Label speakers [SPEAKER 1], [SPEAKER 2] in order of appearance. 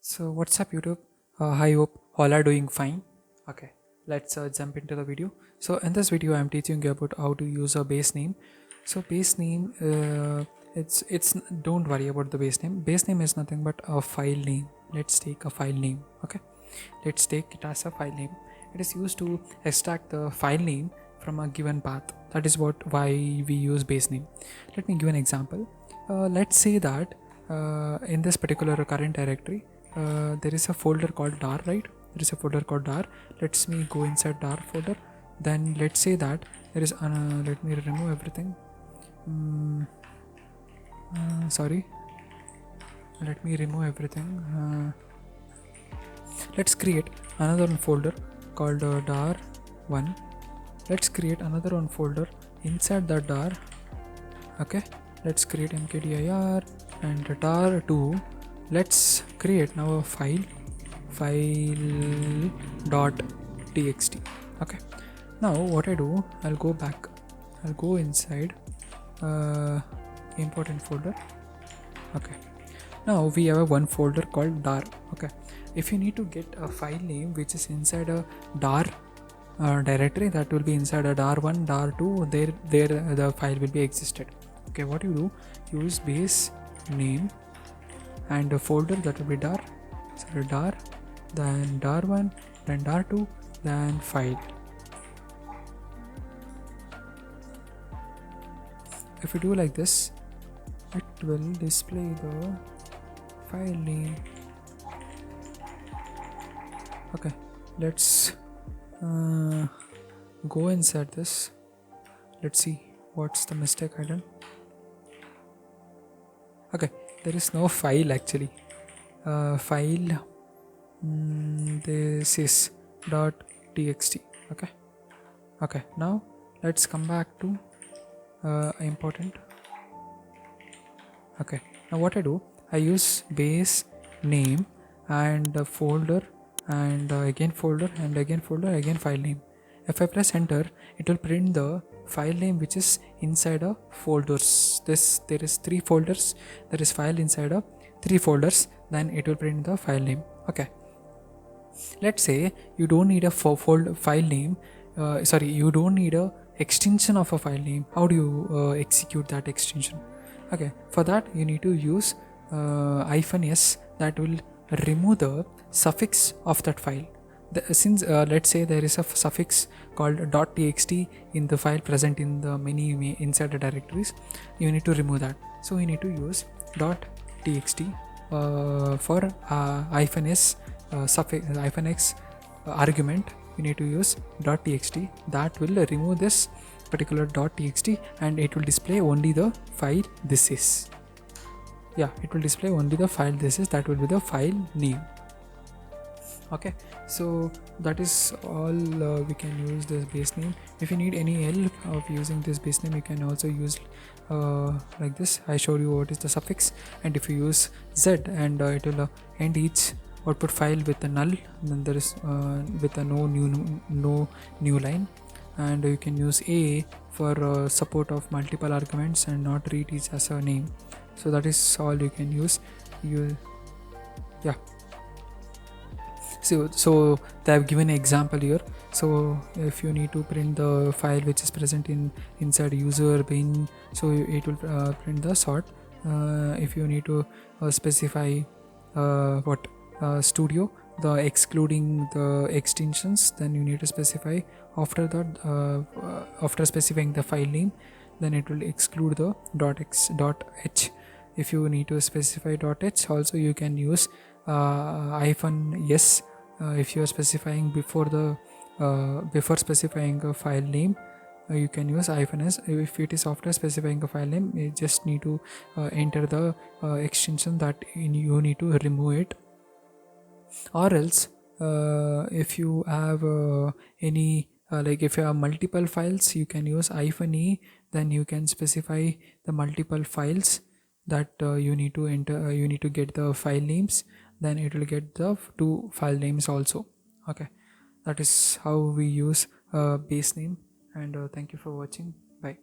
[SPEAKER 1] So what's up YouTube? I hope all are doing fine. Okay, let's jump into the video. So in this video I'm teaching you about how to use a base name. So base name, it's don't worry about the base name. Base name is nothing but a file name. Let's take a file name. Okay, let's take it as a file name. It is used to extract the file name from a given path. That is why we use base name. Let me give an example. Let's say that in this particular current directory there is a folder called dar, right? There is a folder called dar. Let's me go inside dar folder. Then let's say that there is let me remove everything. Sorry, let me remove everything. Let's create another one folder called dar1. Let's create another one folder inside the dar. Okay, let's create mkdir and dar2. Let's create now a file dot txt. Okay, now what I do, I'll go back, I'll go inside important folder. Okay, now we have a one folder called dar. Okay, if you need to get a file name which is inside a dar directory, that will be inside a dar1, dar2, there the file will be existed. Okay, what you do, use base name and a folder, that will be dar, so dar, then dar1, then dar2, then file. If you do like this, it will display the file name. Okay, let's go inside this. Let's see what's the mistake I done. Okay, there is no file actually. File this is .txt. Okay, now let's come back to important. Okay, now what I do, I use base name and a folder and again folder and again folder, again file name. If I press enter, it will print the file name which is inside a folders. There is 3 folders, there is file inside a 3 folders, then it will print the file name. Okay, let's say you don't need a file name, you don't need a extension of a file name. How do you execute that extension? Okay, for that you need to use -s, that will remove the suffix of that file. Since let's say there is a suffix called .txt in the file present in the many inside the directories, you need to remove that. So you need to use .txt for -s suffix -x argument. You need to use .txt, that will remove this particular .txt and it will display only the file this is. Yeah, it will display only the file this is, that will be the file name. Okay, so that is all we can use this base name. If you need any help of using this base name, you can also use like this. I showed you what is the suffix, and if you use z and it will end each output file with a null, then there is with a no new line. And you can use a for support of multiple arguments and not treat each as a name. So that is all you can use. Yeah, so they have given an example here. So if you need to print the file which is present inside user bin, so it will print the sort. If you need to specify studio, the excluding the extensions, then you need to specify after that. After specifying the file name, then it will exclude the .h. If you need to specify .h, also you can use -s. If you are specifying before specifying a file name, you can use -s. If it is after specifying a file name, you just need to enter the extension that you need to remove it. Or else if you have any like if you have multiple files, you can use -e. Then you can specify the multiple files that you need to enter. You need to get the file names, then it will get the 2 file names also. Okay, that is how we use base name, and thank you for watching.